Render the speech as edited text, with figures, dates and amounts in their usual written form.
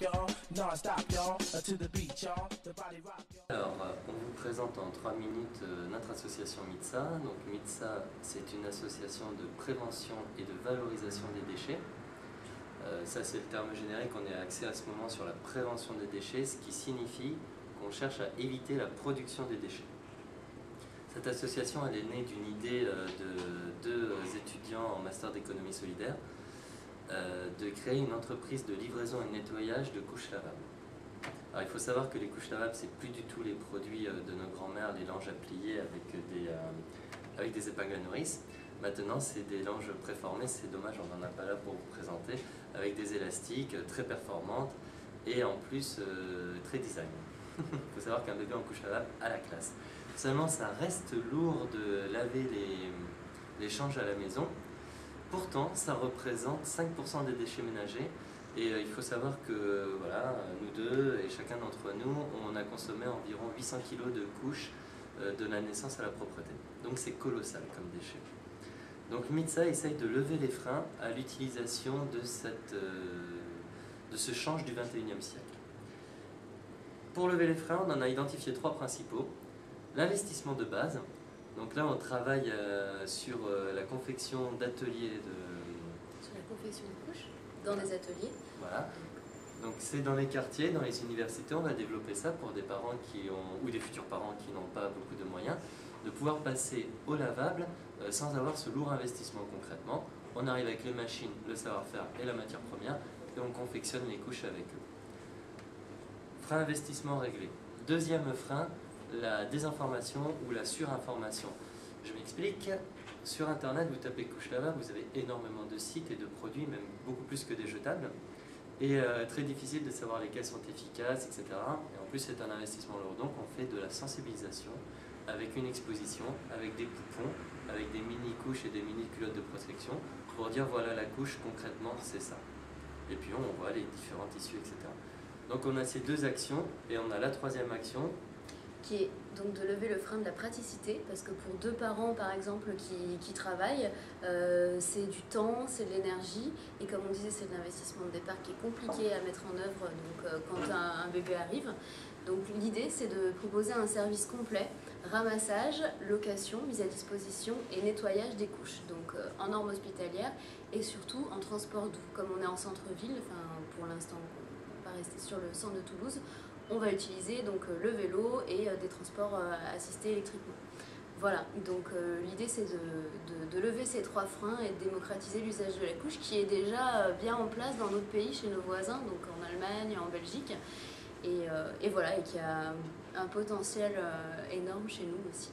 Alors, on vous présente en 3 minutes notre association MITSA. Donc MITSA, c'est une association de prévention et de valorisation des déchets. Ça, c'est le terme générique. On est axé à ce moment sur la prévention des déchets, ce qui signifie qu'on cherche à éviter la production des déchets. Cette association, elle est née d'une idée de deux étudiants en master d'économie solidaire de créer une entreprise de livraison et de nettoyage de couches lavables. Alors, il faut savoir que les couches lavables, c'est plus du tout les produits de nos grands-mères, les langes à plier avec des épingles à nourrice. Maintenant, c'est des langes préformées, c'est dommage, on n'en a pas là pour vous présenter, avec des élastiques très performantes et en plus très design. Il faut savoir qu'un bébé en couche lavable a la classe. Seulement, ça reste lourd de laver les changes à la maison. Pourtant, ça représente 5% des déchets ménagers. Et il faut savoir que voilà, nous deux et chacun d'entre nous, on a consommé environ 800 kg de couches de la naissance à la propreté. Donc c'est colossal comme déchet. Donc MITSA essaye de lever les freins à l'utilisation de ce change du 21e siècle. Pour lever les freins, on en a identifié 3 principaux. L'investissement de base. Donc là, on travaille sur la confection d'ateliers Sur la confection de couches dans des ateliers. Voilà. Donc c'est dans les quartiers, dans les universités, on va développer ça pour des parents ou des futurs parents qui n'ont pas beaucoup de moyens, de pouvoir passer au lavable sans avoir ce lourd investissement concrètement. On arrive avec les machines, le savoir-faire et la matière première et on confectionne les couches avec eux. Frein investissement réglé. Deuxième frein, la désinformation ou la surinformation. Je m'explique. Sur internet, vous tapez couche lavable, vous avez énormément de sites et de produits, même beaucoup plus que des jetables. Et très difficile de savoir lesquels sont efficaces, etc. Et en plus, c'est un investissement lourd. Donc, on fait de la sensibilisation avec une exposition, avec des poupons, avec des mini-couches et des mini-culottes de protection pour dire voilà la couche, concrètement, c'est ça. Et puis, on voit les différents tissus, etc. Donc, on a ces 2 actions et on a la 3e action qui est donc de lever le frein de la praticité, parce que pour 2 parents par exemple qui travaillent, c'est du temps, c'est de l'énergie, et comme on disait, c'est de l'investissement de départ qui est compliqué à mettre en œuvre quand un bébé arrive. Donc l'idée, c'est de proposer un service complet, ramassage, location, mise à disposition et nettoyage des couches, donc en norme hospitalière et surtout en transport doux. Comme on est en centre-ville, pour l'instant on va rester sur le centre de Toulouse, on va utiliser donc le vélo et des transports assistés électriquement. Voilà, donc l'idée c'est de lever ces 3 freins et de démocratiser l'usage de la couche qui est déjà bien en place dans d'autres pays, chez nos voisins, donc en Allemagne, en Belgique, et voilà, et qui a un potentiel énorme chez nous aussi.